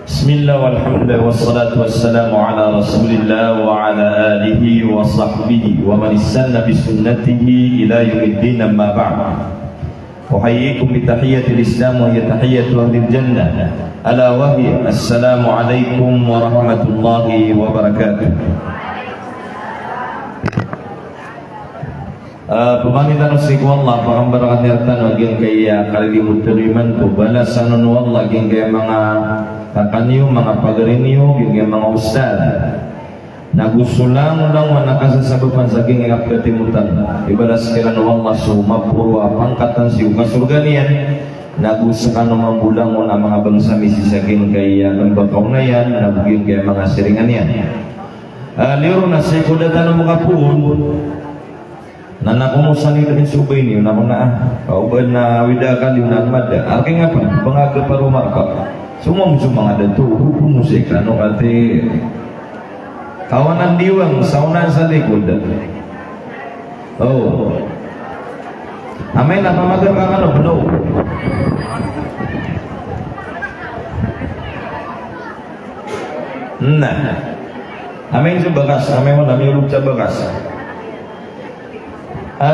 Bismillah walhamdulillah wassalatu wassalamu ala rasulillah wa ala alihi wa sahbihi wa man istanna bi sunnatihi ila yaumiddin, amma ba'd. Uhayyikum bi tahiyyatil islam wa hiya tahiyyatu ahlil jannah, ala wa hiya assalamu alaikum wa rahmatullahi wa barakatuh. Pemanitan usiku Allah pangambarakan yartan wagyang kaya kalilimut teriman ko balasan wallah gyang kaya mga kakaniyo, mga pagarinyo, gyang mga ustad nagusulang lang wanakasasabapan sa king ingap katimutan ibalas kailan wallah sumapurwa pangkatan si ukasurga niyan nagusakan mambulang mo na mga bangsa misi sa king kaya nagbakaw na yan nabugyang kaya mga siringan yan liro na sa ikudatan ng mga puhon nanakumusan nila yung subay niyo na mga kauban na widakal yung nagmada aking nga pa, pangaga pa rumaka sumam mga dato, hupumusik ano kati kawanan diwang saunan sa likod amay napamagar kang ano, no amay sa bakas, amay mo namiulog sa bakas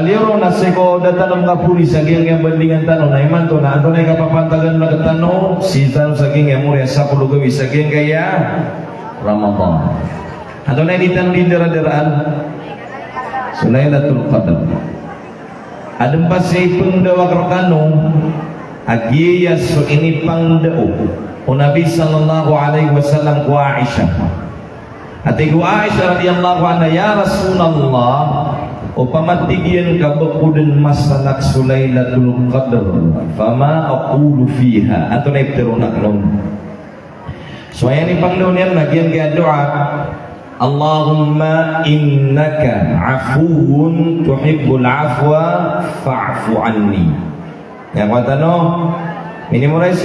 liro na siko datanong ka puli sa giyang yung bandingan tanong na iman to na ato na ikapapantagan na katanong si tanong sa giyang yung muli sa pulugawi sa giyang kaya Ramadan ato na initanong din dira-diraan Laylatul Qadr adem pa sa ipangdawag rakanong agiyas so inipangdao o Nabi sallallahu alaihi wasallam ku Aisyah at iku Aisyah radiyallahu anha ya Rasulullah o pamatigyan ka bakudan masalak Laylatul Qadr fama aqulu fiha ato na iptirunak nun so ayan ipangnoon yan nagyan kaya doa Allahumma innaka afuun tuhibbul afwa fa'fu anni yang kata no memorize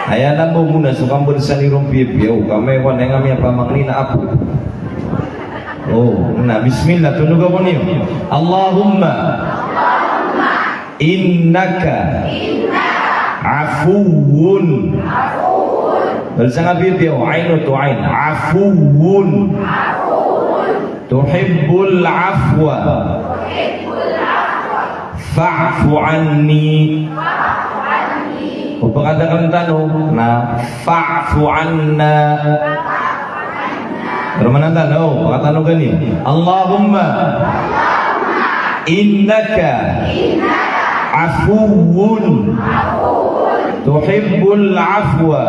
ayan na mo muna sukang bersanirong pipiyaw kami kung nga may pamangli na apo nah bismillah tunduk apa nih Allahumma innaka afuun bersama bibi ainu tu ain afuun tuhibbul afwa fa'fu anni katakan tanong na fa'fu anna Ramadan tanong, pakatanong ganyan Allahumma innaka afuun tuhibbul afwa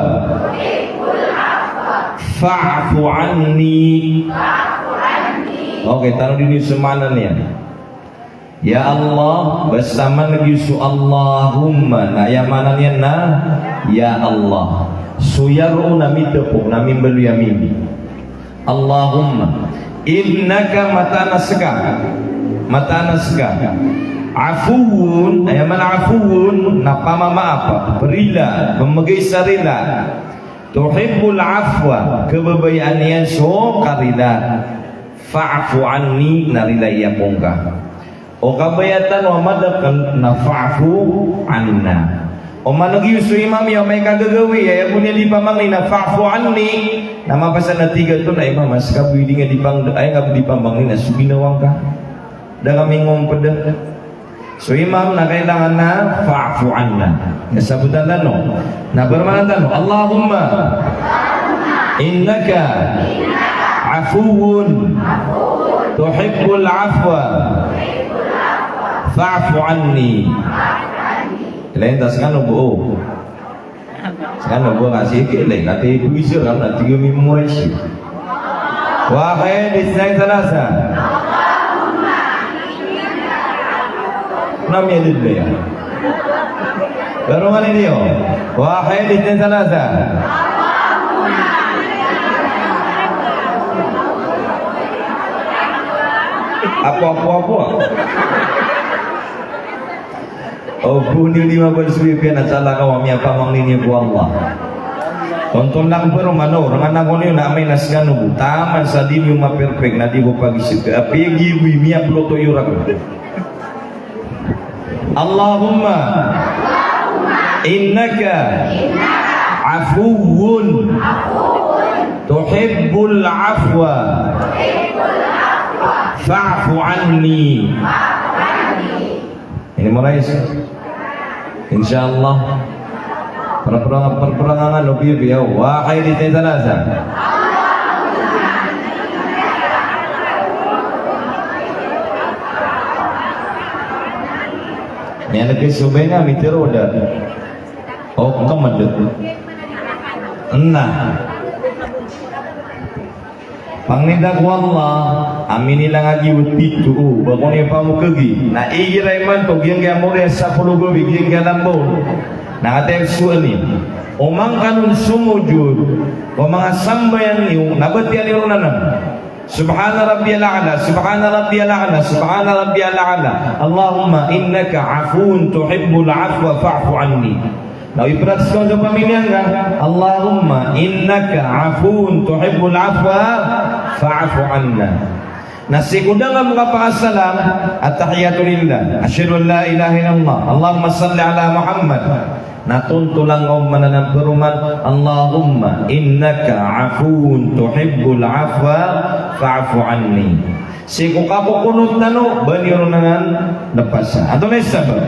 fa'fu anni. Oke, tanong din yung sumanan yan ya Allah bersama nabiusu Allahumma na yamanan yan na ya Allah suyaru nami tepuk nami belu yamini Allahumma innaka matana seka afuun ayaman afuun napamamaaf berila memegay sarila tuhibbul afwa kebabayaan yan so karila fa'fu anni narila iya pongka o kabayatan wa madakal na fa'fu anna o managi usu imam ya may kagagawi ya punya di pamangli na fa'fu anni nama pasal na tiga to na imam mas kabudi nga di pang ay nga di pamangli na suginawang ka da kami ngompada so imam na kailangan na fa'fu anna kasabutan tanong na bermanan tanong Allahumma innaka afuun tuhibbul afwa fa'fu anni lain tas kan buo sekarang buo ngasih kile kata ibu isu kan nanti gue memoriasi wahai di sini terasa namanya dulu ya barongan ini yo wahai di sini terasa apa oh bunyi 15 na sala kawami apa manglini bu Allah tonton lang pero mano orang anak ko na may nasgano taman sa di mo ma-perfect na di ko pag-isip api giwi miya ploto yurak Allahumma innaka afuwun tuhibbul afwa fa'fu anni. Ini mulai insyaallah perperangan lebih biar wahai di tanasa. Ni anak kesubena mitero dah. Oh kemadut. Nah. Pangnindak wallah aminilang agi utitu bakoni pamukegi. Na igiraiman to giang gamore 10 gobi giang galambon. Na atek suani. Omang kanun sumujud. Omang sambayan yu nabatian irunanan. Subhana rabbiyal a'la, subhana rabbiyal a'la, subhana rabbiyal a'la. Allahumma innaka afuun tuhibbul afwa fa'fu anni. Now ibarat sekali pamilihan kan? Allahumma innaka afuun tuhibbul afwa fa'fu anna. Nasi kudang mengapa-assalam at-tahiyatu lillah asyhadu an la ilaha illallah Allahumma salli ala Muhammad. Natuntulang om mananam peruman Allahumma innaka afuun tuhibbul afwa fa'fu anni. Siku kapo kunut nanu banirunangan nepasa atau nesabab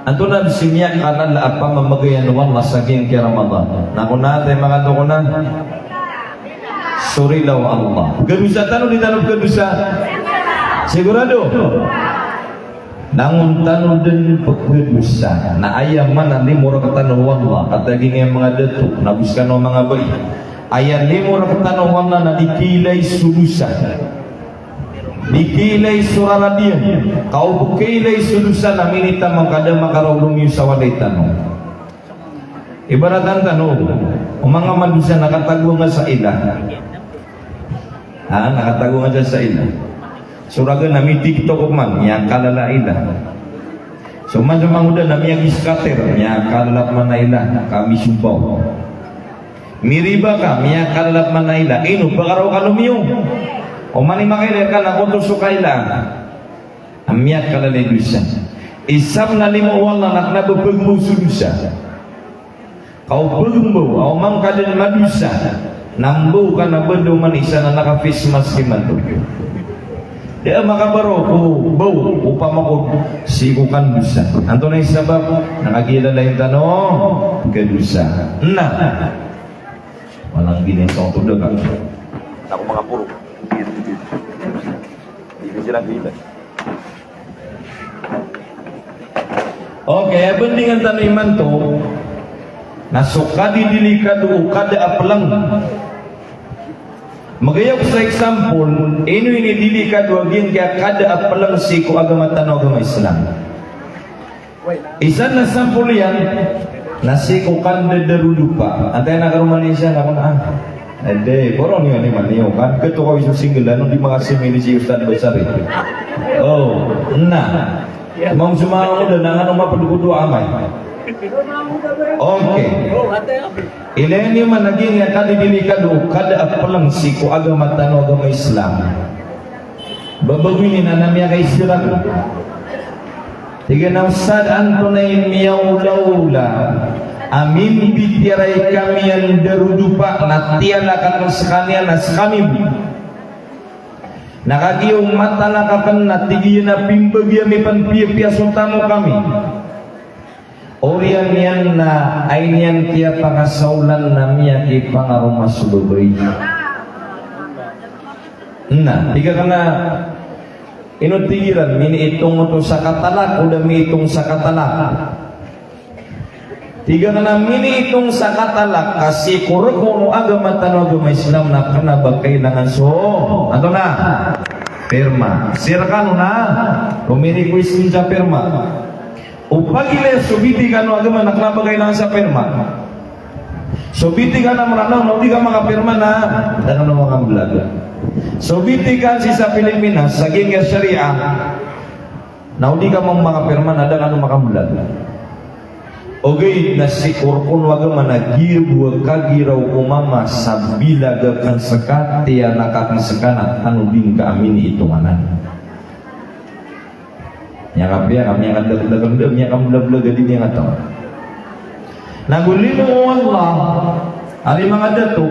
atau nan sinyak kanan apa memagayan wallah saking ki Ramadan nakuna tay makadukuna surilaw Allah gadusa tanu ditanub gadusa sigurado nangun tanu den peggedusa na ayam mana limur ketanu wallah kata gini yang mengadetu nabuskan o mga bayi ayam limur ketanu wallah na dikilay sulusa dikilay suraladiyan kau bukilay sulusa na minita mangkada makarulong yung sawaday tanu ibaratan tanu o mga madusa nakatago nga sa ila nakatago nga sa ila suraga nami TikTok man yang kalala ila. So man udah nami yang iskater yang kalala manaila kami subaw. Miriba kami yang kalala manaila inu bagaraw kalumiyo. O mani makaila kan ako to sukaila. Amiyak kalala dusa. Isam na lima wala nakna bepegmu sudusa. Kau pegmu o mang kaden madusa. Nambu kana bendo manisa na nakafis maskiman to. Ya maka baroko bau upama ko sikukan dusa. Anto na sabab nakakila lain tanong kedusa. Nah. Walang ginentong tudo ka. Ako mga puro. Hindi sila gila. Okay, bandingan taniman to nasukadi dilikadu kada aplang. Magayap sa example, ino ini dili ka duwagin kaya kada apalang siku agama tanaw agama Islam. Isan na sample yan, nasiku kan dadarudupa. Antay na karuman niya na kung ade, koron yun ni maniyo kan. Keto ko isang single, anong di makasimili si Ustad Besari. Oh, na. Mang sumama mo na nga nung mapadukudu amay. Okay. Ilayan niyo man naging nga kadidilikado kada apalang siku agama tano agama Islam. Babagwini na namiya kay Islam. Tiga na usad antonay miyaw laula. Amin bitiray kami yang darudupa na tiyalakan sekalian na kami. Nakagiyong matalakakan na tigiyan na pimbagya may panpiyapiyasong tamo kami. Orian yan na ay niyan tiya pangasaulan na miya ki pangarumas lubay. Na, tiga ka na inutigiran, mini itong ito sa katalak, udah mi itong sa katalak. Tiga ka na mini itong sa katalak, kasi kurukuno agama tanong agama Islam na kanabag kailangan so. Ato na, perma. Sirkano na, rumiri ko isin sa perma. Upagile subiti kanu agama naknabagay lang sa perma. Subiti ka na maranaw, na di ka makapirma na dengan mga vlog. Subiti ka si sa Pilipinas, sa ginga syariah, na di ka mong makapirma na dengan mga vlog. Okay, nasi kurkun agama na gibu kagiraw umama sabila gakan sekat tiya nakakang sekanat anu din ka amin itumanan. Nyakap dia kami yang ada dagang dia kamu belah jadi dia ngata. Nagulino Allah hari mangada tu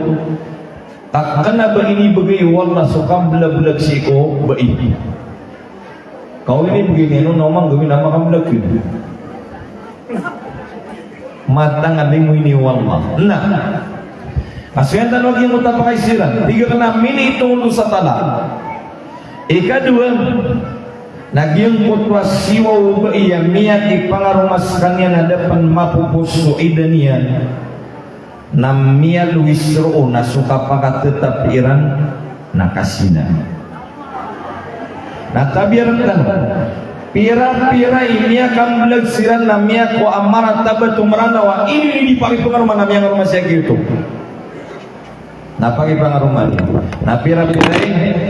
tak kena begini wallah sukam belah siko baik. Kau ini begini nomang gawin nama kamu lagi. Matang adimu ini wallah. Nah, asyan tan lagi muta pakai siran. Tiga kena mini itu untuk satala. Ikadua Nagyang kutwa siwa iya miat ipangarumas kanya nadapan mapupus suidan yan namia luisro na suka pakat tetap iran nakasina na tabiran tan pira-pira ini akan belag siran namia ko amara tabat umrana wa ini dipakai pengaruman namia ngarumas ya gitu napagi pangarumah ni. Na pira-pira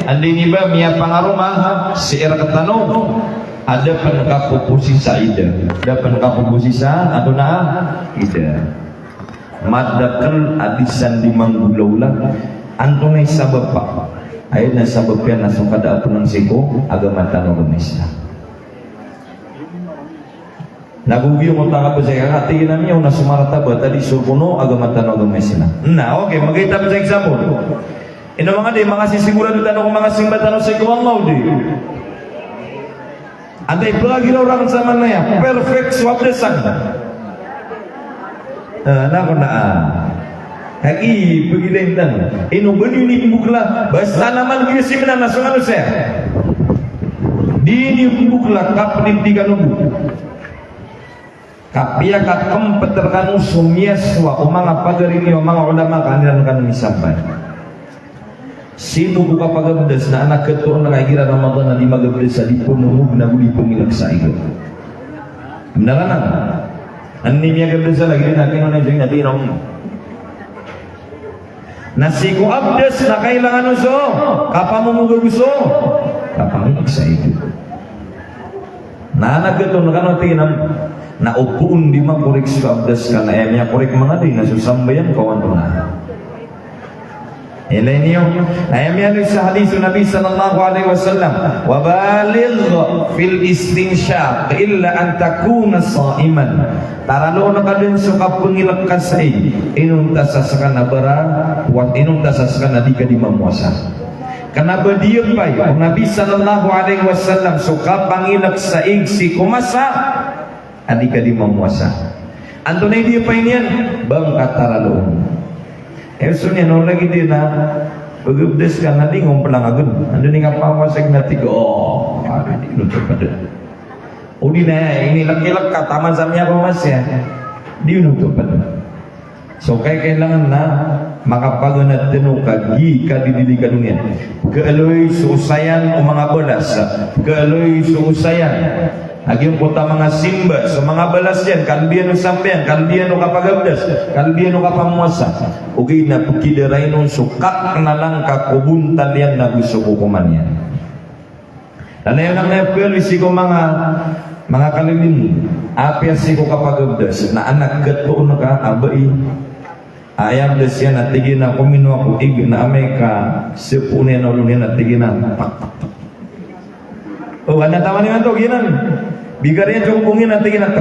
andi ni ba miya pangarumah si era ketano ada penkapupusi sa ida. Ada penkapupusi sa atau na ida. Madakal adisan di manggulaulah antunay sabab pa. Ayun na sabab yan na sungkada ako ng siko agama tanong ng Islam. Nagugiyo mo taka pa siya kakati namin yung nasumarata ba tadi surpuno agama tanong ng Islam. Na okay, magkita pa sa example. Ino mga di mga sisigurado tanong mga simba tanong sa ikaw ang di. Antay pelagi orang sama na ya perfect swab desak. Nako na Hagi begitu dan ino beni ni bukla basta naman gini simna nasungan saya. Di ni bukla kapni tiga nubu. Kapia kakem peterkanu sumiaswa umang pagar ini umang ulama kandiran kan misabay. Sino buka pagabdas na anak keturun na kagira Ramadan na di magabdas sa dipunumug na guli pumilak sa iyo. Benaran na? Ani miya gabdas sa lagi natin na jeng natin ang nasiku abdas na kailangan uso kapamumuga gusto kapamilak sa iyo. Na anak keturun na kanotin na upuun di makurik sa abdas ka na niya kurik mga di na susambayan kawan to na ilay niyo ayam sa hadisun Nabi sallallahu alaihi wasallam wa baligh fil istinshaq illa an takuna sa'iman taralo na kadun suka pengilak kasay inung tasasaka na bara wat inung tasasaka na di ka di mamuasa kenapa dia pay Nabi sallallahu alaihi wasallam suka pangilak saig si kumasa adik di memuasa. Antunay dia pa inian bang kataralo. Esunya non lagi dia na pagubdes kan nanti ngompelang agun. Ando ni ngapawasag na tigo. Di nutup pada. Udi na ini laki-laki taman samnya mas ya. Di nutup pada. So kailangan na makapaganat tenu kagi kadididikan dunia. Kealoy suusayan o mga balas. Kealoy suusayan. Aging kota mga simba sa mga balas yan kalbiyan o sampeyan kalbiyan o kapagabdas kalbiyan o kapamuasa ugay na pagkidaray nung sukak na lang kakubuntan yan na gusto kukuman yan lalayo ng nepel isi ko mga kalilin apya si ko kapagabdas na anak gato na ka abay ayam das yan at tigin na kumino ako ig na amay ka sipunin o lunin at tigin na oh anda taman niyo to ginan bigarnya cumpungin nanti kita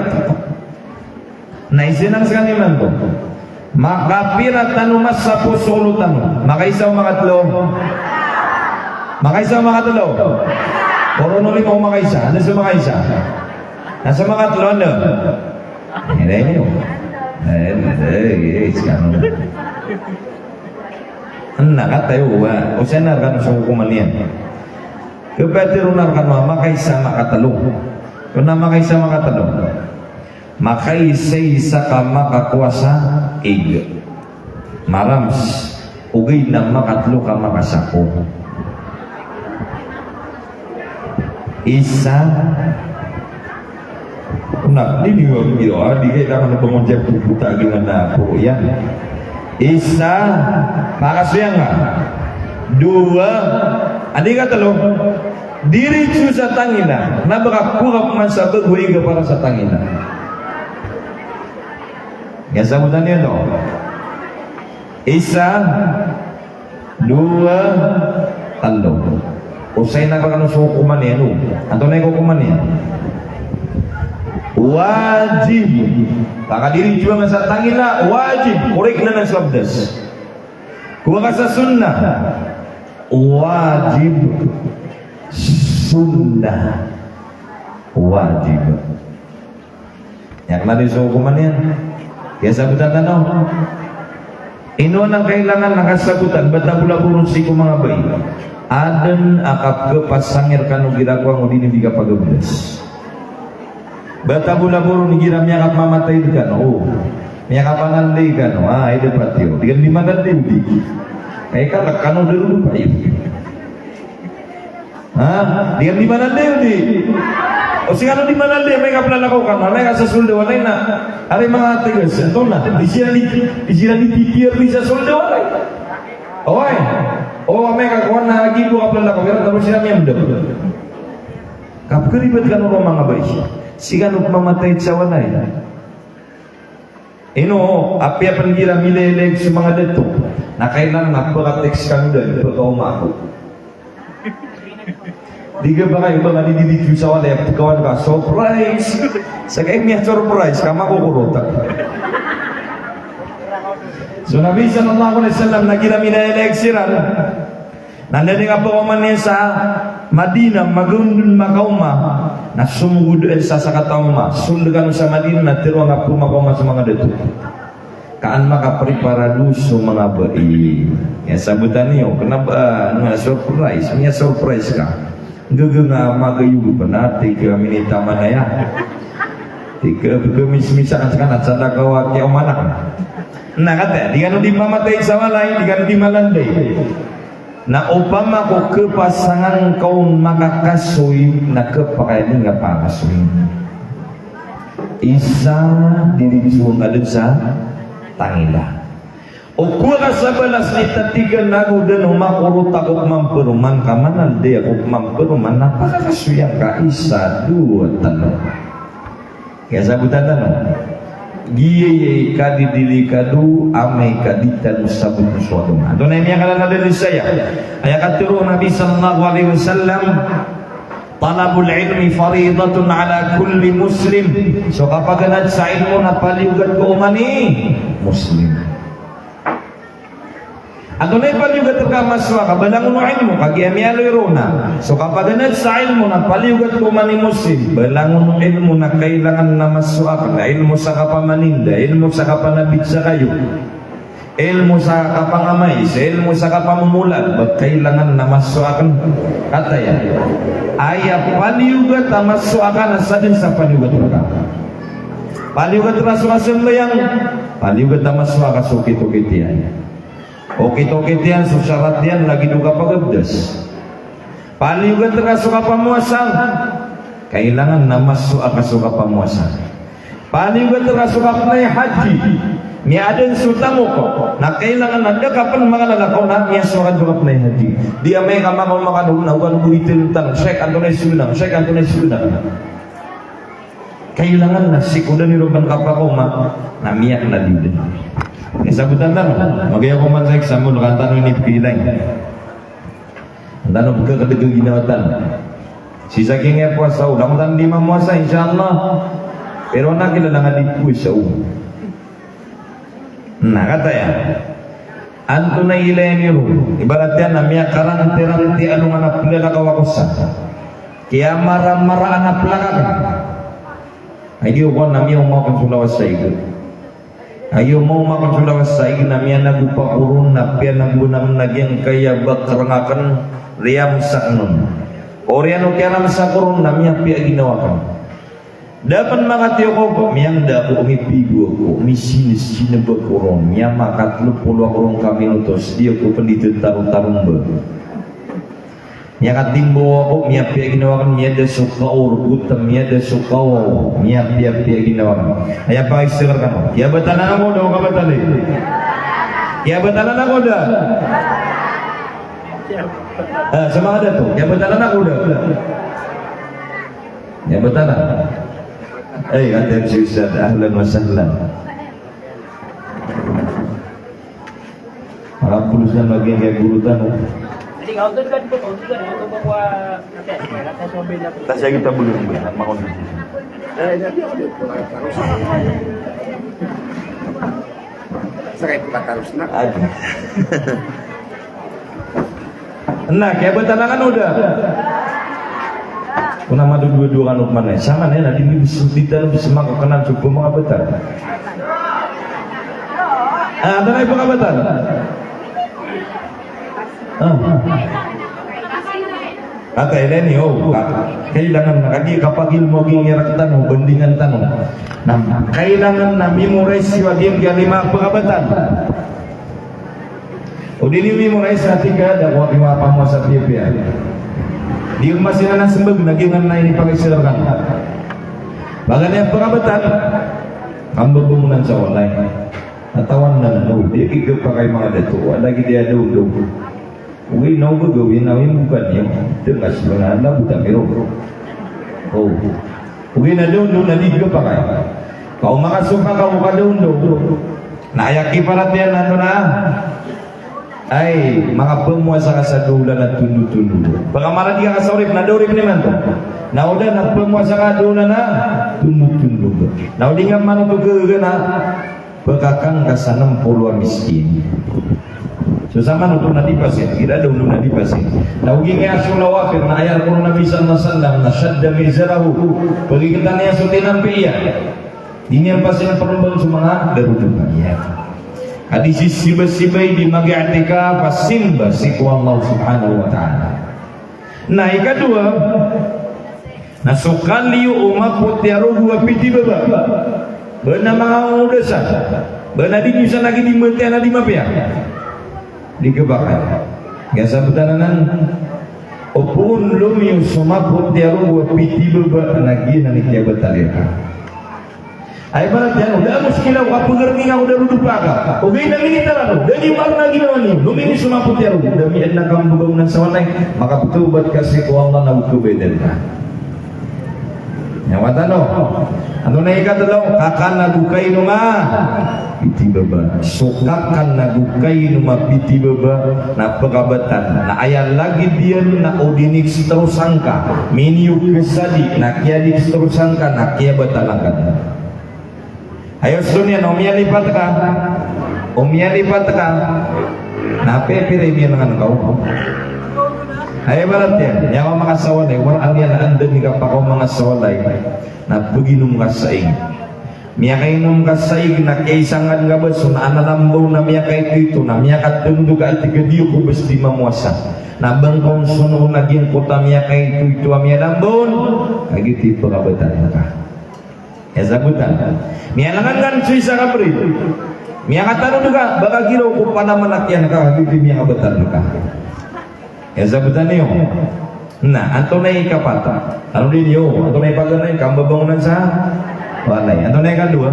naisinang sekali manto makapira tanu mas sapo solo tanu makaisaw mga tlo korono lima makaisa ano sa makaisa nasa mga tlo ano hindi nyo sekarang nakatayo o senar kan sa hukuman yan kepetirunar kan makaisa makatalong kung na makaisa makatalong makaisa ka makakuasa ig marams ugay na makatlo ka makasako isa nak ini juga di kita kan pengonjek buta dengan aku ya isa makasih nga dua adik kata lo diri cu sa tangina na baka kurap man sa bagway ka para sa tangina yan sabutan niya no isa dua talo usay na ka kanong sukuman niya no anto na yung kukuman niya wajib. Taka diri juga ngasa tangina wajib, korek na sabdas. Kuwa kasa sunnah, wajib sunnah wajib. Yang nari sa hukuman yan. Kaya sagutan na no. Ino ang kailangan nakasagutan. Bata pula burun si mga bay. Aden akap ke pasangir kanu girakwang udini di kapagabdas. Bata pula burun giram yakap mamatay kan. Oh, yakapangan day kan. Ah, ide patio. Digan di mana day di. Kaya kalak kanu dulu pa yun. Ha? Digan di mana day di. O sigano di mana dia mereka pernah lakukan, mereka sesulde walay na, hari mga tigas, ito na, di sila dipikir bisa sulde walay. Oy, mereka kuan na lagi buka pernah lakukan, terus sila miyamdo. Kapkeribat kan orang mga bayi, sigano mamatay sa walay. Ino, api apan gira mileleg sa mga deto, na kailan nagpakatext kami dahil pagkauma ako. Diga ba kayo ba nandididikyo sa wala yung kawan ka, surprise! Sa kayo niya surprise, kama kukurutan. So Nabi sallallahu alaihi wasallam nagira minaeleksiran. Nandani nga po man niya sa Madinah, magundun makauma, na sumugod sa sakatauma, sundagan sa Madinah, na tiro nga po makauma sa mga dito. Kaan makapreparado sa mga bayi. Ya sabutan niyo, kenapa surprise? Niya surprise ka. Gaga nga magayu pa na tika minita manaya tika misakan at sa dakawa kaya umanak na kata di kanu di mamatay sa walay di kanu di malanday na upama ko kepasangan kaun makakasoy na kepakayan nga pakasoy isa dirisuang alun sa tangila o kuwa sa balas ni tatigan nago dan umakurot ako mamperuman kaman alde ako mamperuman napakakasuyang ka isa dua tanong kaya sabutan tanong giye kadidili kadu amay kaditan sabut suatu ito na yung kalala dari saya ayat katuro Nabi sallallahu alaihi wasallam talabul ilmi faridatun ala kulli muslim so kapag ganad sa ilmo na paliugat ko umani muslim. Ato na ipaliugat ka maswa ka balangon mo ilmo kagiamyaloy rona so kapag ganad sa ilmo na paliugat ko umani muslim balangon mo ilmo na kailangan na maswa ka na ilmo sa kapamaninda ilmo sa kapanabit sa kayo ilmo sa kapangamay ilmo sa kapamumulat kailangan na maswa ka kataya aya paliugat na maswa ka na sa din sa paliugat ka paliugat raso kasembayang paliugat na maswa ka sukit-ukitian okit-okitian susyarat dian lagi duka pagabdas paliugat ka suka pamuasan kailangan na maswa ka suka pamuasan paliugat ka suka panay haji ni aden sultamo ko na kailangan ada kapan makalala ko na niya suka panay haji dia may kamakaw makanunawan buitil tan Sheikh Antonio Sunang kailangan na sikudan ni Roban kapakoma na miyak na din sabutan tanong magaya ko man sa exam mo tanong ni pilay tanong ka kadagag ginawatan sisa kingay puasa ulang tan di mamuasa insyaallah pero nakilala nga di puasa nah kata ya anto na ilay niyo ibarat yan na miyak karanti anong anak pila kawakusa kaya mara anak pelakak ay di ko na miyak umakang sulawas sa ito ayo mau makan sulawas sa ina miya nagupakurun na piya nagunam nagyang kaya bakrangakan riyam sa anon oriano kaya naman sa kurun na miya piya ginawakan dapat makatiyo ko miyang da ko umipigo ko umisinis sinabakurun miya makatlupulo kurun kami nutos dia ko pendito tarong-tarong ba miya katimbo ako miya piya ginawakan miya da suka urgutam miya da suka miya piya ginawakan kaya pa istigar ka mo ya batanan ako daw ka batali ya batanan ako da sama ada tuh ya batanan ako da ya batanan kata si Ustaz ahlan wa sahlan Alhamdulillah bagian kayak guru tamu Jadi kau tu juga di bawa kata mobil apa? Tak saya kita belum mau. Sakit kita harus nak. Nah, kayak betanangan udah. Kuna madu dua-dua kan mana? Sama nih nanti bisa bisa makan kenal cukup mau betal. Ada lagi apa betal? Kata ini kailangan lagi kapagil mo gingirak tanong bendingan tanong. Nah, kailangan na memorize yung lima pagabatan. O di memorize natin ka daw ang mga pamasa piya. Di masih na sembag nagingan na ini pagisilakan. Bagan yang pagabatan kambabungan sa online. Natawan na no, di kigap pa kay mga dato. Lagi dia do. Uwi na ugo gawin na yung bukan niyo. Dengas mga na buta miro. Oh. Uwi na doon na liga pa kay. Kau makasuka ka mo ka doon. Naayaki parat yan ano na. Ay, mga pemuasa ka sa dulan at tundu-tundu. Pagkamara di ka kasaurip, nadurip naman to. Nauda na pemuasa ka dulan na tundu-tundu. Naudi nga man ito gagana. Pagkakang ka sa 60 miskin. So sama untuk nadipasin, tidak ada untuk nadipasin. Naugi nga sulawafir na ayar ko na bisan masandang na syadda mizarahu. Pagikitan niya sutinan piya. Ini yang pasti perubahan semua darudukan ya. Hadis sibay di magi'atika pasimba siku Allah subhanahu wa ta'ala. Nah, yang kedua, nasukan liu umaput yaruhu apiti baba. Benar mga udasa. Benar di bisa lagi di mentiana di mapia. Dikebakan. Yang sabutanan opun lumi usumaput yaruhu apiti baba lagi nanti dia betalika. Ay barat yan, udah muskilaw, kapagarni nga udah rudu pa ka. Okay na minita lang, dali mag na ginawa niyo, lumini sumapot yan, udah miyan na kang bugaw ng sawanay, makaputubat kasi ko Allah na utubedan ka. Nyawatan no, ano na ikatalaw, kakan nagukay numa, piti baba, sukakan nagukay numa piti baba, na pagabatan, na ayan lagi diyan na odinik terus sangka, miniyuk kesadi, na kiadik terus sangka, na kia batalakan. Ayo sunya omia lipat ka. Nape piremi dengan kau. Ayo barat ya, yang mga sawalay, war alian anda ni kapakaw mga sawalay. Na beginum kasaing. Miya kay num kasaing na kaisangan nga baso na analambaw na miya kay ito na miya katundog at tigadiyo ko basti mamuasa. Na bangkong suno naging kota miya kay ito miya lambon. Kagiti pagabatan ka. Ya sabutan. Mialangan kan suisa kabri. Mia katano juga baka giro ko panamanakyan ka habibi mia kabatan ka. Ya sabutan niyo. Nah, anto na ikapata. Ano din yo? Anto na ipaganay kambabangunan sa walay. Anto na ikadua.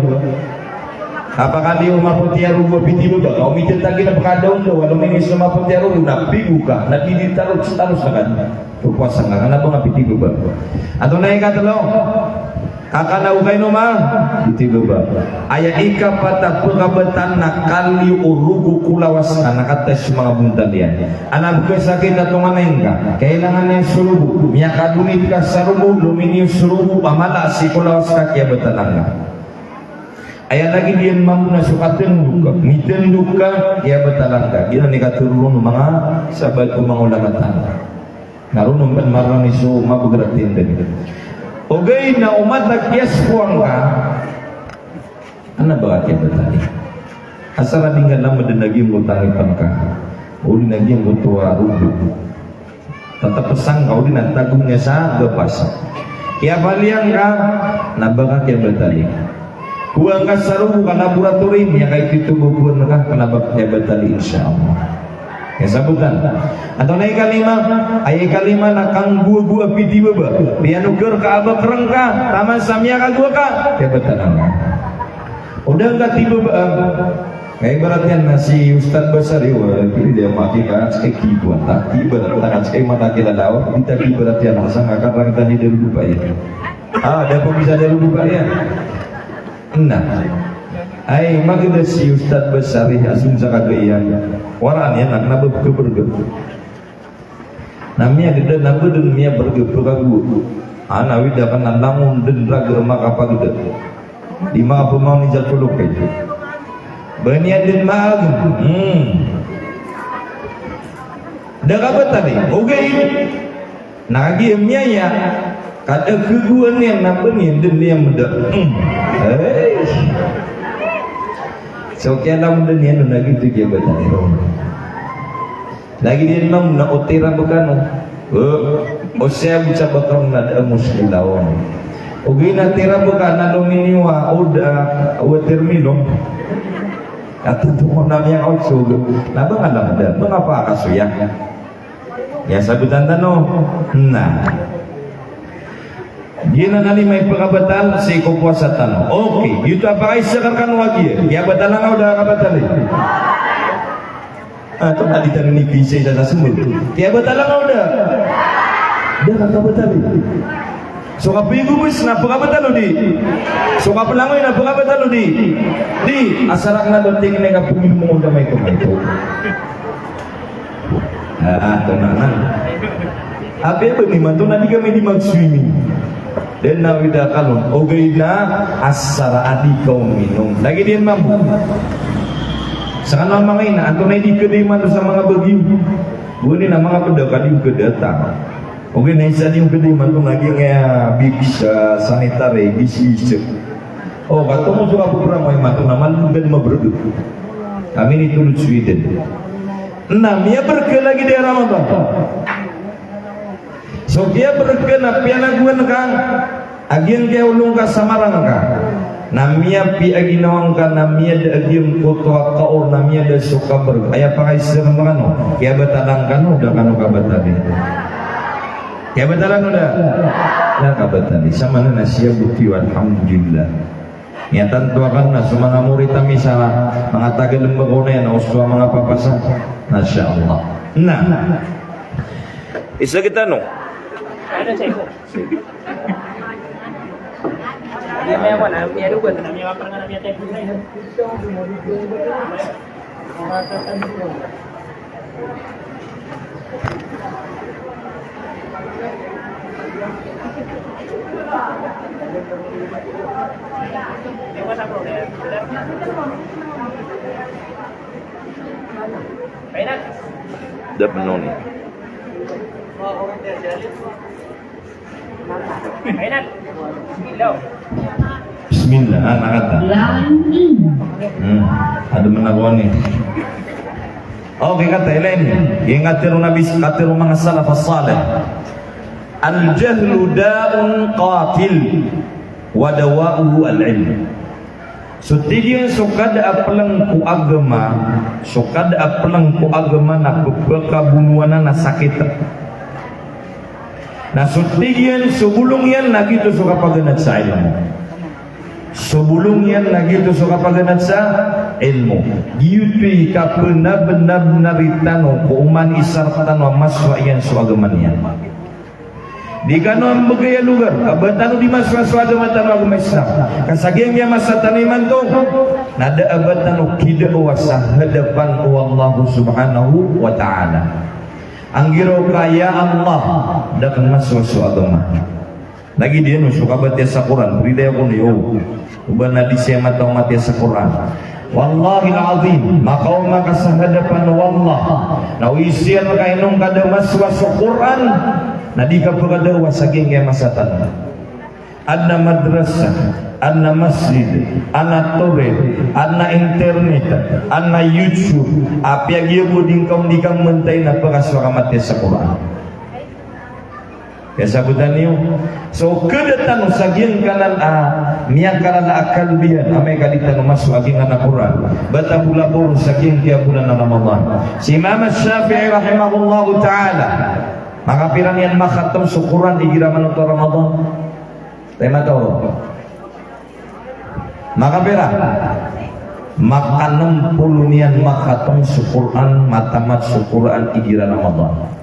Apakah dia maputia rugo piti buka? Kau mikir tagi na pakadaon do walau minis na maputia rugo na pibuka na dinitarot status na kan. Pupuasa nga kana ba piti buka. Anto na ikatlo. Akan ukay numa iti baba aya ika pata pagabatan na kali urugu kulawas anak atas mga buntalian anak sakit atau manain ka kailangan niya surubu miya kadunit ka sarubu lumini surubu pamala si kulawas ka kaya batalanga aya lagi diyan mamuna sukaten duka miten duka kaya batalanga gina ni katurun mga sabat ko mga ulamatan narunong kan marang iso mabugaratin din. Ogay na umat nagkiaspuang ka, ano ba kaya batali? Asara din nga lang madinagin mo tangipan ka, o dinagin mo tuwa rubo. Tatapasan ka, o dinantagong niya sa gapas. Kaya baliang ka, nabaka kaya batali. Kuwang ka sa rubo ka laboratory niya, kahit ito bubuan ka, kanabak kaya batali insyaAllah. Ya sabutan. Atau naik kalima, ayat kalima na kang gua pidi baba. Dia nuker ka abak rengka, taman samia ka gua ka. Ya betanang. Udah enggak tiba kayak ibaratnya nasi Ustaz Basar ya, ini dia mati kan seki buat tak tiba tangan seki mata kita tahu, kita ibaratnya masa akan orang tadi dari lupa ya. Ada bisa dari lupa ya. Nah. Ay maganda si Ustaz Basari asun sa kagayaan. Waran yan ang nabagkabarga. namanya gede nabe dan mia bergebragu ana wida kan nangun den raga emak apa gede di ma apa mau ni jatuluk itu bania den mag dah apa tadi oke nagi mia ya kada keguan yang nabe ni den dia muda so kaya lang den yan lagi tu dia betul lagi dia memang nak otera bukan o saya bisa bakal ada muslilawan ogi na tera bukan na dominiwa oda watermilon kata tu namanya also laba ngalam ada mengapa kasuya ya sabutan tano nah dia nanti may pagkabatan si kupuasa tano okay itu apa ay sakarkan wagi ya batalang ka udah kabatan atau tadi tan ni bisa sa semul tiaba talang udah kabatan so kapigo bus na pagkabatan di so kapalangoy na pagkabatan di asarak na doting na kapungin mo udah may kumaito tenanan apa ya ni mantu nanti kami di mag-swimming dan nawida kalon ogay na asara adi kaum minum lagi dia mampu sekarang mga ina anto na di kediman sa mga bagyo buni na mga pedakad yung kedatang ogay na isa yung kediman to naging bigsa sanitary bisisip kato mo suka pura may mato naman lugan mabrudu kami ni tulad Sweden nah dia berke lagi di Ramadan so dia berke na pianaguan ka agian dia ulung ka samarang ka namia pi aginawang ka namia da agian kutwa kaor namia da suka berke aya pakai sermano kaya batalang ka no udah kanu kabatali kaya batalang udah na kabatali sama na siya bukti alhamdulillah ya tentu akan na semua murid kami salah mengatakan lembaga na uswa mga papasan Masya Allah. Nah, isa kita no. Ada saya kok. Dia mewah nak dia dua nak mewah perangan dia teh pun lain. Mewah apa dia? Baiklah. Dah penuh ni. Baiklah. Bismillah. Bismillah, anak kata. Ada menaruh ni. Okay kata lain. Yang kata Nabi kata mga salaf as-salih. Al-jahlu da'un qatil wa dawa'uhu al-ilm. Sutidian sukad apelang ku agama na pekabunuan na sakit. Na sutidian sebelum yan lagi tu suka paganat sa ilmu. Sebelum yan lagi tu suka paganat sa ilmu. Giuti ka benar-benar naritano ko uman isartan wa maswa yan su agaman yan. Di kanu ang bagaya lugar abatan di maswa agama Islam kasaging dia masa taniman to nada abatan kida wasa hadapan Allah subhanahu wa ta'ala anggiro kaya Allah dakan maswa agama lagi dia suka baca Quran bridaya kun yo ubana di sema tau mati Quran wallahi alazim makau maka sahadapan wallah nawisian kainung kada maswa Quran nadi ka pagada wasaging ya masatan anna madrasah anna masjid anna tore anna internet anna YouTube api agi buding kaum dikang mentay na pakaswa mati sa Quran ya sabutan niyo so kedatan saging kanan niya kanan akal biyan amay kalitan masuk aging na Quran batabula bur saging tiap bulan Ramadan si Imam Syafi'i rahimahullahu taala maka pirang yang makhatam syukuran di giraman untuk Ramadan tema tahu maka pirang maka 60 nian makhatam syukuran matamat syukuran di giraman Ramadan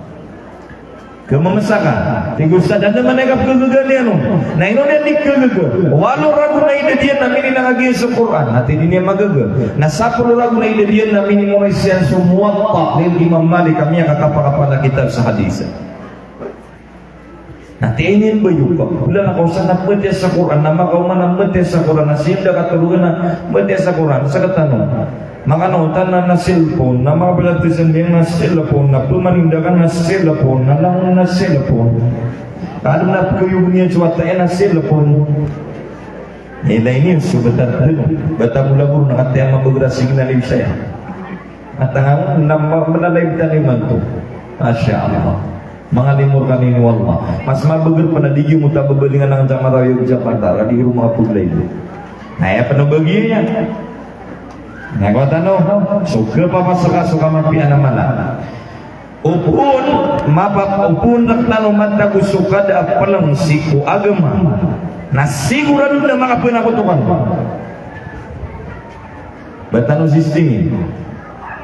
kememesakan tinggal sadar menegap kegegalian nah ini dia dikegege walau ragu na ide dia namini nangagi syukuran hati ini magege nah sapul ragu na ide dia namini mengisian semua taklil Imam Malik kami yang kata kitab sahadis Nanti ingin bayuka. Bila kau sana mete sa Quran, nama kau mana mete sa Quran, nasinda katulugan na mete sa Quran. Sa katano, maka nautan na cellphone, na mga balatisan din na cellphone, na pumanindakan na cellphone, na langon na cellphone. Kalau na kuyog niya suwata na cellphone. Nila ini subetar dulu, bata mula-mula nakataya mabagrasing na liw saya. At ang manalay taniman to, Masya Allah. Mga limur kami ni Allah. Mas mabagal pa na digyo mo tababalingan ng Jamarayog Jakarta, di rumah pulay itu. Nah ya penubaginya. Nah kau tahu, suka papa suka mapian namala. Upun mapap upun naknano mata ko suka da palang siku agama. Na sigurado na mga pinakutukan. Batano sistemi.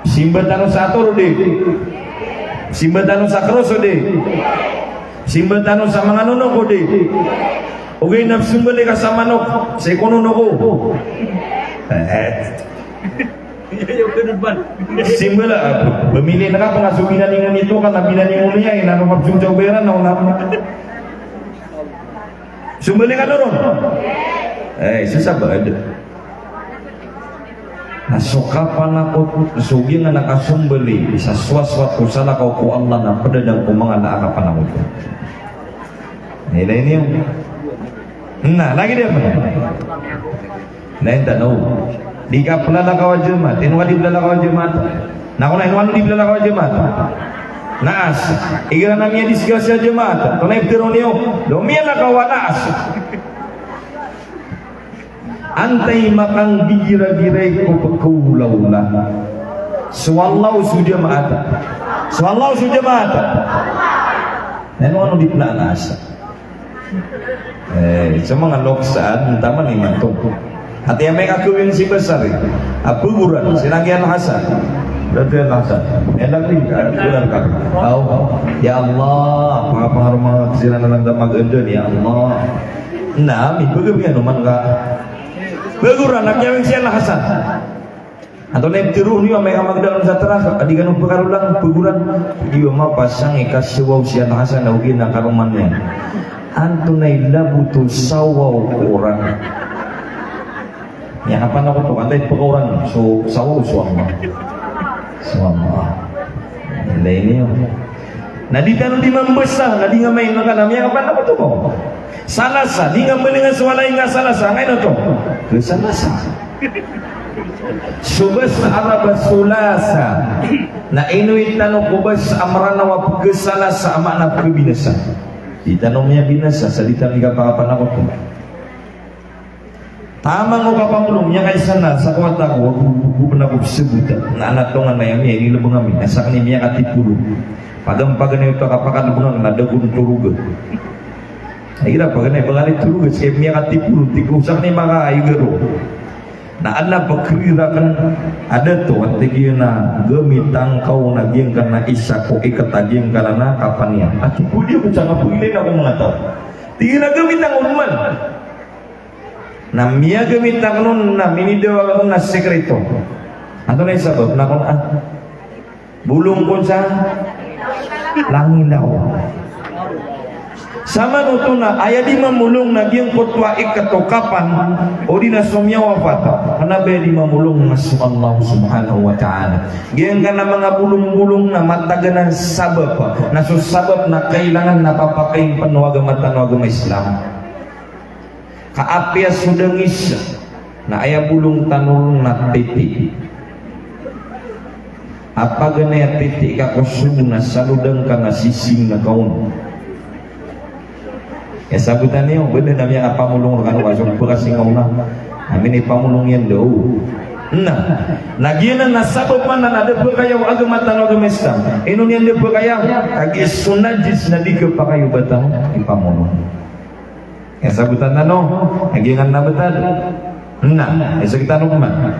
Simbatano sa atoro de. Simbatano sa kroso de. Simbatano sa mga nuno ko de. Ugay nafsumbali ka sa manok sa ikonuno ko. Simbala pemilih na ka pangasubinan ningon ito kan nabinan ningon niya inano mabjung jawberan na unap. Sumbali ka doon. Susah banget. Nasukapan ako sugi nga nakasumbali sa swaswat usala kau ku Allah na pedadang kumang na akapan ako. Nila ini yung nah lagi dia apa? Lain tak tahu. Di ka pelala kau jemaat, inu di pelala kau jemaat. Nah kau inu di pelala kau jemaat. Naas, igra namanya di segala jemaat. Kau naik teronio, domiana kau naas. Antai makang gira-girai ko pagkaulaula. Swallahu sudah mata. Swallahu sudah mata. Anu di pelala asa. Cuma ngalok saat taman ni mantung. Hati yang mereka kawin si besar itu. Apa buran? Sinagian Hasan. Berarti Hasan. Enak ni bulan kan. Ya Allah, apa pengaruh kesinan dalam damag enden ya Allah. Nah, mi bagaimana numan ka? Beguran nak yang si Hasan. Atau naik tiruh ni mereka magdalam sa teras. Adikan upakarulang beguran. Iyo ma pasang ikas siwaw si Hasan na ugin na karumannya. Antunay labuto sawaw orang. Yang apa nak tu? Andai orang so sawaw suama. Lainnya. Nadi tanah di membesar, nadi ngamain makan yang apa nak tu kau? Salasa, di ngamain dengan suara ingat salasa, ngain tu? Kesalasa. Subas Arab sulasa. Na inuit tanah kubas amrana wa kesalasa makna kebinasa. Di tanamnya binasa, salitan liga apa nak tu? Tamang ko kapamulong niya kay sana sa kwata ko buku pernah ko sebutan na anak tongan na yami ini lebong amin asa kani miya katipulo pagampagan ito kapakan lebong na dagun turuga ayira pagana bangali turuga sa miya katipulo tigusak ni mga ayugero na anak pagkirirakan ada to at na gamitang kau naging kana isa ko ikataging kana kapan niya at pudi ko sa kapulin ako mga tao tira gamitang unman na miya gamitang nun na minidaw ako na sekreto. Ano na yung sabab? Na kung bulong ko sa langilaw. Sama nuto na aya di mamulong na giyang kutwa ikatokapan o di na sumya wafat. Hanabe di mamulong na Allah subhanahu wa ta'ala. Giyang ka na mga bulong-bulong na mataganan sabab. Na susabab na kailangan napapakain panuwaga-matanuwaga Islam. Kaapya sudengis na aya bulong tanong na titi. Apa ganaya titi ka kusuna saludang ka nga sising na kaun. Ya sabutan niyo, bener namanya apa mulung kan wasong berasing na. Amin ipamulong yan daw. Nah, nagian na sabab man na ada berkaya agama tanong agama Islam. Inon yan de berkaya kagi sunajis na di kepakayo batang ipamulong. Ya sabutan nano, agingan na betal. Nah, kita numan.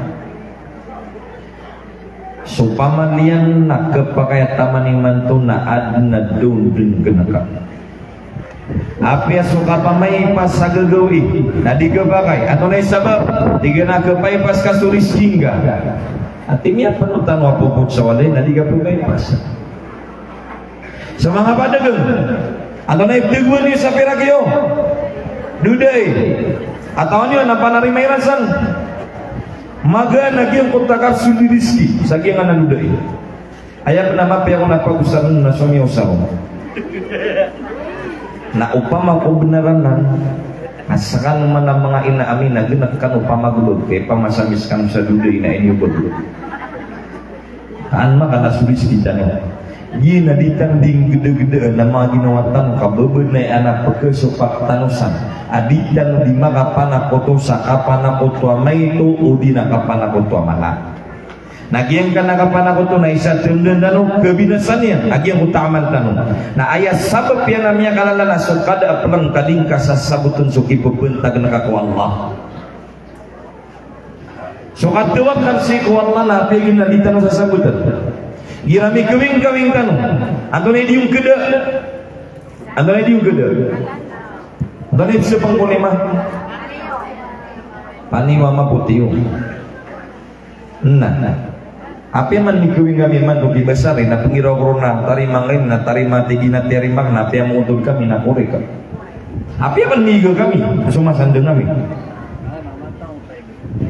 Supaman liyan na kepakaya taman iman na adna dundun genaka. Apya suka pamay pas sagagawi, na di kepakai atau na sabab digana kepay pas kasuris hingga. Atimnya penutan wapuput sawale na di kepakai pas. Sama apa dagang? Atau naik teguan ni sapira kayo. Dudai. Atau ni napa nari mairasan. Maga nagi ang kutakar sudi rizki. Sagi ang anak dudai. Ayah penama piyakon apa usahamu na suami usahamu. Na upama ko beneran asakan mana mga ina amin na ginagkan upama gulod kay pamasamiskan sa dudai na inyo gulod. Kaan maka nasulis kita na gina ditanding gede-gede na mga ginawatan kabebed na anak pagkasupak tanusan aditan di maka panakoto sa kapanakoto amay ito o di nakapanakoto amala nagyang ka nakapanakoto na isa tundan tanong kebinasan yan nagyang utaman tanong na ayat sabab yan namanya kalala so kada apalang kading kasasabutan so kipupentag nakaku Allah so katuwag kan si ku Allah na pigin na ditang sasabutan girami kawing tanong ato na yung keda ato na isa pang kunima paniwa maputiyo api man mikawing kami man ugi besar na pengiraw korona tarimang rin na tarimati ginatiarimang na api ang mutod kami na kore ka api man migo kami sumasandang kami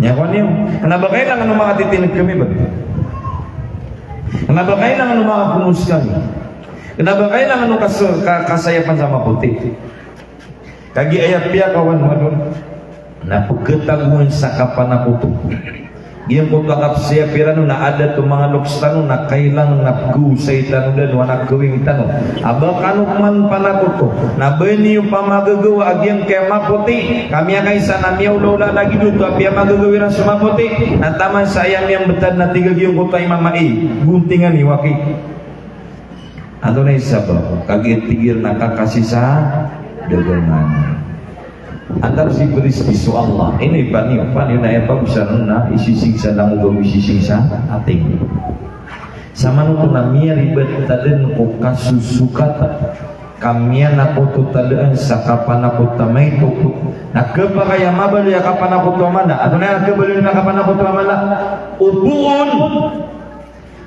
nyakuan niyo kenapa kailangan ng mga titinag kami ba kenapa kailangan ng mga punos kami kenapa kailangan ng kasayapan sama putih kagi ayat pia kawan madun na pagkataguan sa kapanakuto Giyang kung kakapsiya pirano na ada to mga luksano na kailang napgusay tanong dan wanak gawing tanong aba kanuman panakuto na bani yung pamagagawa agyang kaya maputi kami akay sana miyaw lola lagi dito apya magagawin ang sumaputi na taman sayang yang betad na tigag yung kutay mamai guntingan ni waki ano na isabab kagit-tigir na kakasisa dagangan antar si berizki so Allah ini panio na apa bisa na isisiksa lang ugaw isisiksa ating sama nung namia ribet taden ko kasusukata kamia na ko tutadaan sa kapan ako tamay to na kaya mabal ya kapan ako tumana ato na kabalo na kapan ako tumana ubuon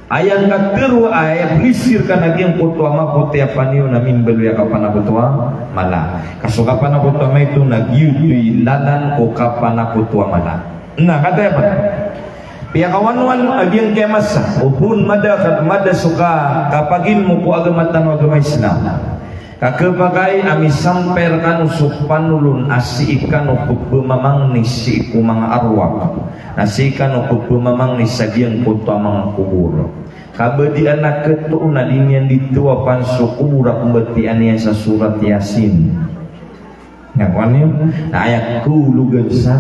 ayang kagero ay blisir ka naging kutwa maputi apanyo namin baluya kapan ako tuwa mala kaso kapan ako tuwa may ito nagyutoy lalan o kapan ako tuwa mala na kata ba piya kawanwan agyang kemasa upun mada suka kapagin mo ko agamatan o agamay Islam kakapagay ami samper kanu supanulun asi ikan o pagpumamang ni si iku mga arwak nasi ikan o pagpumamang ni sagyang kutwa mga kuburo kabadi anak ketu na dinyan dito apan sukura kumbatian yan sa surat Yasin ngakuan yun na ayat kulugan sa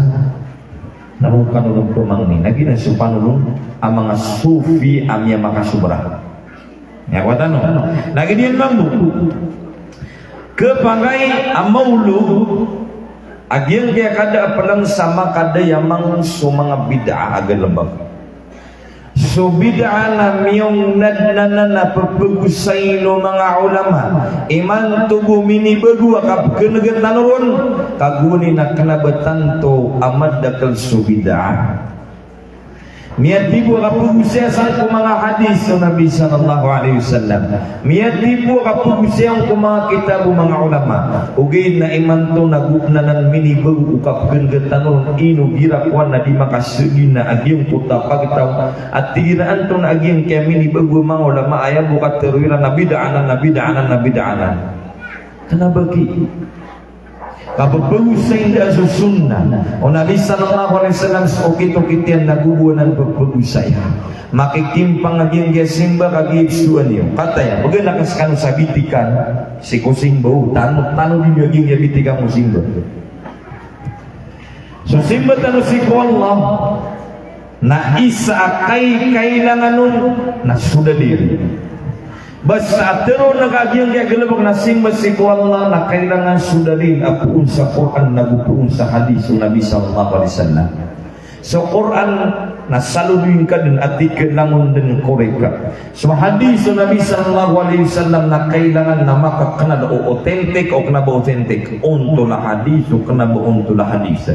namun kanulong pumangni nagi na supanulun ang mga sufi amya makasubra ngakuan ano lagi diyan mambu kepangay amaulu agyang kaya kada apalang sama kada yamang so mga bid'ah agad lembab so bid'ah na miyong nadnana na pagpagusay no mga ulama iman tubuh mini bagu akap kenegat nanurun kaguni na kanabatan to amad dakal so bid'ah Miat tipu kapugusya sa mga hadis ng Nabi sallallahu alaihi wasallam. Miat tipu kapugusya ang mga kitab mga ulama. Ugay na iman to nagugnanan minibag ukap gengetanon inu girakwan na di makasugin na agyong puta pagtaw at tiraan to na agyong kaya minibag mga ulama ayaw bukat teruiran na bidaanan. Kanabagi kapag pag-usay na sa sunnah o Nabi sallallahu alaihi wasallam sa okit-okitian nagubuan ng pag-usay makikimpang naging gasimba kagibsuan niyo kataya baga nakaskan sa bitikan si kusimbo tanong din naging bitikan mo simba so simba tanong si ko Allah na isa kailangan nun na sudah diri basta atero nagagyang kaya galabag na simba si ko Allah na kailangan sudarin apuun sa Quran nagupuun sa hadis ng Nabi sallallahu alaihi wasallam so Quran na saluduin ka din at di kailangan din korek ka so hadis ng Nabi sallallahu alaihi wasallam na kailangan na makakana o authentic o kana ba authentic unto la hadis o kana ba unto la hadis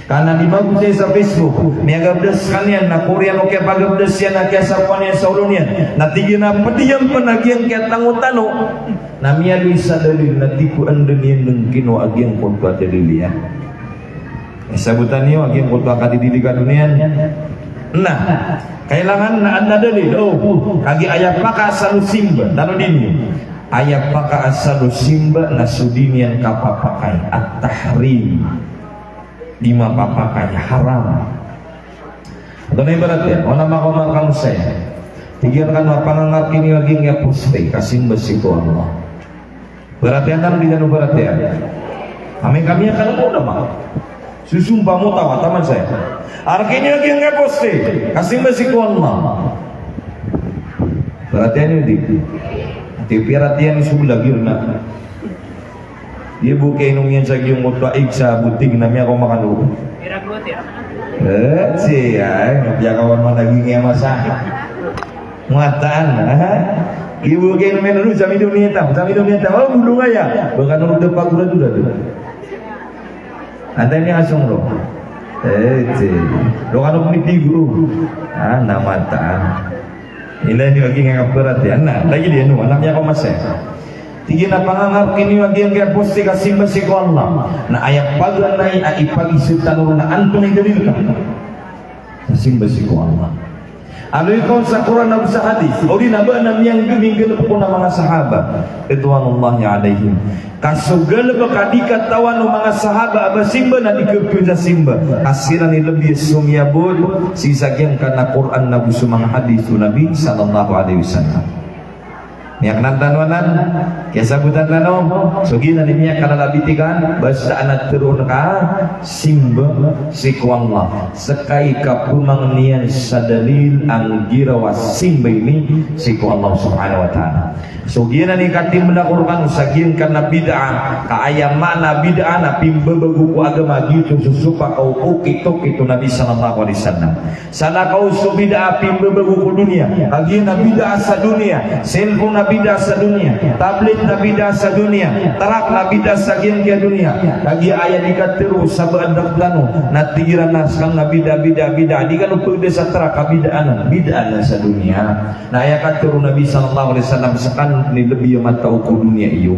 kana di ba sa Facebook niagabdas kanian na Korean o kaya pagabdas yan na kaya sa kanian sa ulon yan natigin na padiyan pa nagyang kaya tangutano namia bisa dalil natiku andenian nengkino agiang khutbah dalil ya. Sabutan niyo agiang khutbah kadidilikan dunia. Nah, kailangan na anda dalil. Oh, kagi ayat maka asalu simba tano dini. Ayat maka asalu simba nasudinian kapapakai at-tahrim. Lima papakai haram. Atau ibarat ya, ona makomar kamu saya. Tigian kan wapangangat kini lagi ngeposte kasih besiku Allah. Berarti anda di dalam berarti ya. Kami akan udah mah. Susumpah mu tahu teman saya. Artinya lagi ngeposte kasih besiku Allah. Berarti ini di perhatian sudah girna. Dia bukan inungnya lagi yang mutlak iksa butik namanya kau makan dulu. Kira dua ya. Sih ya, biar kawan mana lagi ngemasa. Muatan, ibu kayak nomor dulu sami dunia tam, oh bulu ya, bukan nomor depan gula tu dah tu. Ada ni asong lo, lo kan nomor tiga, nama tan. Inilah ni lagi ngap berat ya, lagi dia nu, anaknya kau masih. Tiga napangangar kini lagi yang kaya posti kasih besi ko Allah. Na ayat pagan na ipagi setanur na antun yang dalilkan. Kasih besi ko Allah. Alui kau sa Quran na sa hadis. Ori na ba na yang geminggal po na mga sahabat. Ridwanullahi alaihim. Kasugala ba kadika tawan ng mga sahabat abasimba na dikepinsa simba. Asiran ni lebih sumyabud sisagyang kana Quran na buso mga hadis Nabi sallallahu alaihi wasallam. Niyak nantanuanan kaya sabutan nano sugina ni miyak kanalabitikan basta anak turun ka simba sikwallah sekai kapumang niyan sa dalil ang girawa simba ini sikwallah subhanahu wa ta'ala. Sugina ni katim na Quran sagin kana bid'ah kaaya mana bid'ah na pimbabagu ko agama gitu susupa kau ukito kito Nabi sallallahu alaihi wasallam. Sana kau su bid'ah pimbabagu ko dunia agina bid'ah sa dunia selfon bidah sedunia, tablet bidah sedunia, tarak bidah sagin ke dunia. Lagi ayat dikataru sabad dakdano, natigiran naskang bidah dikan upul desa tarak bidah sedunia. Nah ayat kataru Nabi sallallahu alaihi wasallam sekan ni lebih mata ukur dunia iyo.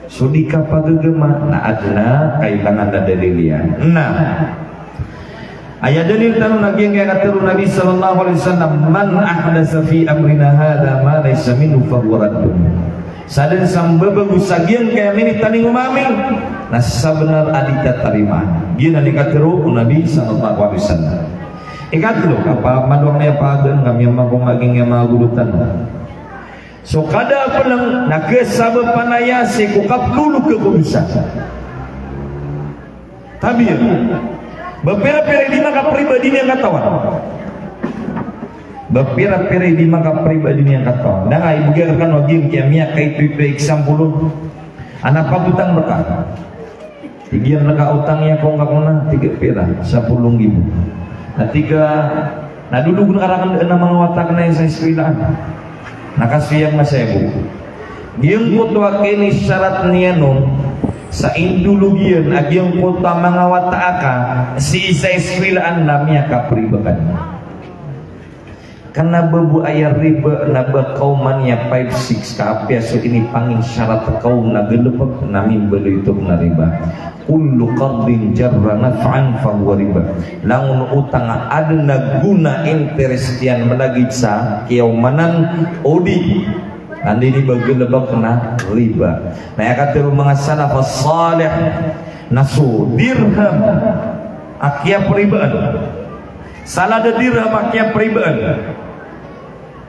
Sudika pagegema na adna kailangan dalilian. Nah ayat dalil tanu lagi yang kata Nabi sallallahu alaihi wasallam man ahdatsa fi amrina hadza ma laysa minhu fa huwa raddun. Saden sambebegu sagian kaya mini tani umami nah sabenar adita tarima. Gina dikataru Nabi sallallahu alaihi wasallam. Ikat lo apa madongnya pagen kami mampu maging magulutan. So kada pelang nakesabe panaya sekukap dulu ke kudusan. Tabir bapira-pira di maka pribadi yang katawan. Bapira-pira di maka pribadi yang katawan. Dan ibu gerkan wajib kiamia kait pipi example. Anak pabutang berkah. Tigian leka utangnya kau ngakona 3 pira 10.000. Nah 3 nah duduk ngarakan nama watak na sa eskwelahan. Nakasih yang masebu. Yang kutwa kini syarat niya nun sa indulugian agyang kota mga wataaka si isa iskwilaan namya kapribakan karena bebu ayar riba na bakauman ya 5-6 kaapya so ini pangin syarat kaum na gelepag namin beluitog na riba kullu qardin jarra naf'an fahuwa riba langun utang ada na guna interestian melagit sa kiaumanan odi nanti ini bagi lebak kena riba. Nah ya kata mga salafus salih nasu dirham akia peribaan. Salah ada dirham akia peribaan.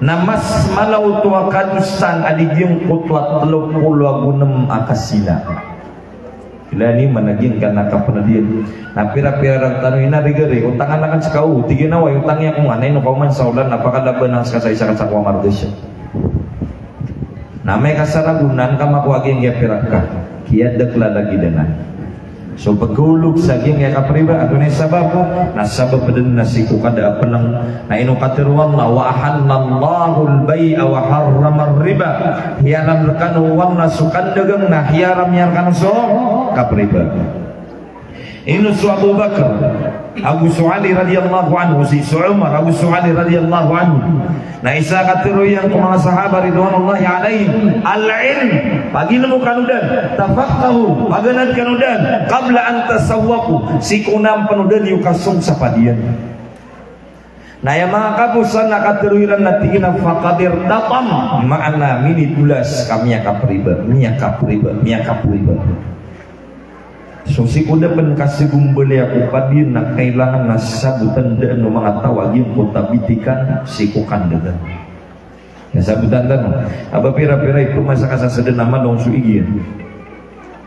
Namas malau tua kadusan adigyong kutwat 36 akasila. Ila ni managing kana kapanadian. Na pira-pira rang tanu ina digere utangan akan sekau tigina way utangnya kung anay no kauman saulan napakalaban ang sakasay-sakasay sa margesya. Namanya kasaragunan kama kuaging ya piraka kia dekla lagi dengan so pagulog saging ya kapriba ato ni sabab na sabab den nasiku kada pelang na ino katirwan wa ahallallahu al-bai'a wa harrama ar-riba hiyaram lekan wang nasukan dagang nah hiyaram yarkan so kapriba ino su Abu Bakar Abu Su'ali radhiyallahu anhu si Umar Abu Su'ali radhiyallahu anhu na isa katiru yang ku mga sahabat ridwanullahi alaihim al-ilm pagi nemu kanudan tafaqahu paganad kanudan qabla an tasawwaqu si kunam panudan yu kasung sapadian na ya mga kapusan na katiruiran natigina faqadir tatam ma'ana mini tulas kami kapriba miya kapriba so si kuda pen kasih gumbeli aku padir nak kailangan nasabutan dan mga tawag yung kutabitikan si kukan dengan nasabutan dan apa pira-pira itu masa kasasada nama dong su igin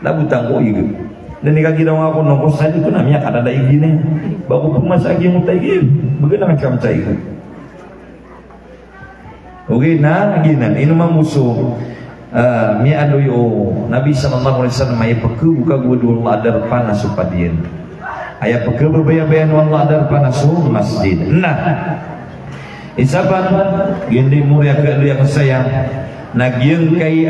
labutang ko igin dan nikah ginawa ako nung kusan itu namanya kadada igin bago pumasa igin mo taigin bagay macam cai okay na ginan ino mamuso mi anu yo Nabi sallallahu alaihi wasallam aya peke buka gudul ladar panas supadian aya peke bebayan wallah ladar panas masjid nah isaban gindi mulia ke yang sayang nagyeng kay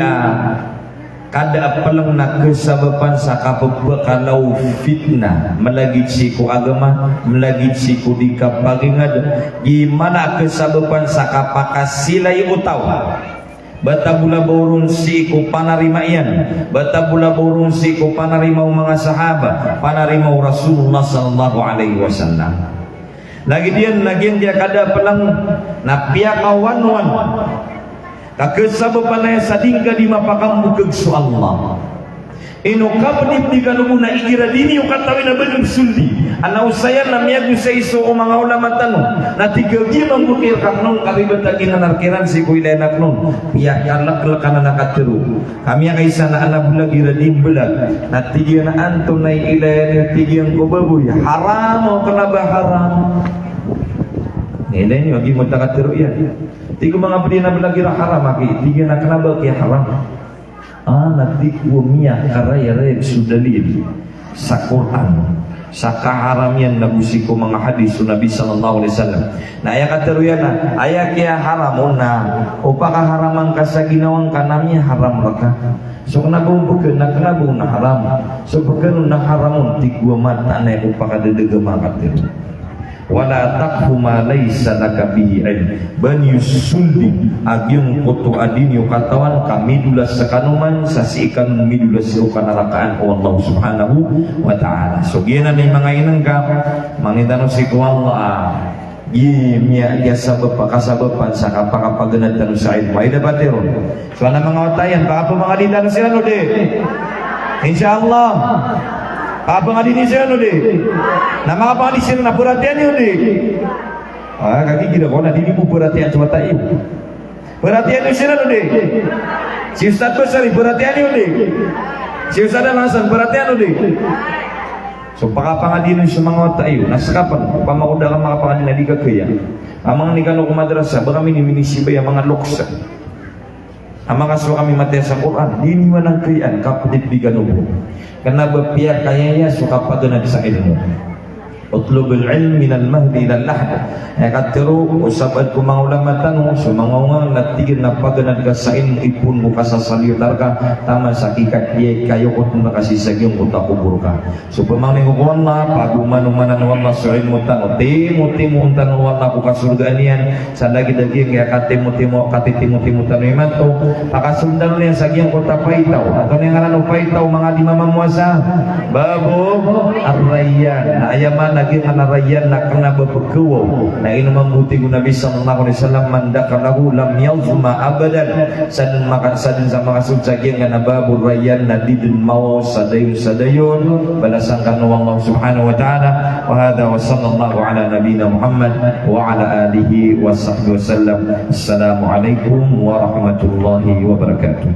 kada palang nak kesababan sakapebek kalau fitnah melagi siku agama melagi siku dikapagingad gimana kesababan sakapasilay utaw batabula borong siku panarimayan batabula borong siku panarimaw mga sahabat panarimaw Rasulullah sallallahu alaihi wasallam lagi dia kada pelang napia kawan-wan kakesababan sa dingga di mapakam bukeg su Allah ino kapnip di kanumuna igira dini ukatawi na benim suldi ana usaya na miyagu sa iso o mga ulama tanong na tigagi mambukir kaknon karibetagi na narkiran si kuilay naknon piyak kalak na nakatiro kami ang isa na anabulag iradim bulag na tigyan na anto na ilay tigyan ko baboy haram o kanaba haram nilay niyo agi mo takatiro yan tigo mga pwede na bulag ira haram aki tigyan na kanaba kaya haram nanti kumia karaya rek sudalil sa Quran sa kaharamian nabusiko mga hadis Nabi sallallahu alaihi wasallam na aya kateruyana aya kaya haramuna upaka haraman ka sa ginawang kanamnya haram raka so nabubukeun na kanabung na haram so bukeun na haramun ti gua mata na upaka dedege makateru wala taqfu ma laysa laka bihi ilm ban yusuldi agyong kutu adin yu katawan kami dulas sakanuman sa siikan midulas yu kanarakaan o Allah subhanahu wa ta'ala so gina ni mga inangka mangitano si ko Allah gimya sabab pakasababan sa kapakapaganad tanu sa ilmu ay dapat yun so na mga otayan baka po mga ditano sila no de insyaallah apa nga din siya no di na mga pangalis na perhatian yun di kaki kira ko na di mo perhatian sa mata iyo perhatian yun siya no di si Ustaz Basari perhatian yun di si Ustaz Hasan perhatian yun di so pakapangadin sa mga mata iyo nasa kapan pamakuda ka mga pangadin na di kakaya ang mga nikano ko madrasa baka miniminisiba yung mga loksa ang mga so kami matya sa Quran di niman ang kayaan kapatid di ganubo karena berpihak kayaknya suka paganag sa ilmu utlubul ilm minal mahdi ilal lahd katiru usabad ko mga ulama tanong so mga ungang natigil na paganag ka sa ilmu ipun mo ka sa salyutar ka tama sa kikat kayo ko itong nakasisagyong utakubur ka so pamangin ko wala pagumanumanan wala sa ilmu tanong timo tanong wala ko kasurgaan yan sa lagi-lagi kaya katimo katitimo tanong iman to pakasundan niya sa giyang kota paitaw at ano yung alam paitaw mga di mamamuasa babo arrayan na ayaman naging anarayan na kena berpekuwa na inumang buti ko Nabi sallallahu alaihi wasallam mandakalahu lam yalzuma abadan sadun makan sadun sama kasud saging nga nababur rayan na didun maw sadayon balasan kanu Allah subhanahu wa ta'ala wa hadha wa sallallahu ala nabina Muhammad wa ala alihi wa sahbihi wasallam assalamu alaikum warahmatullahi wabarakatuh.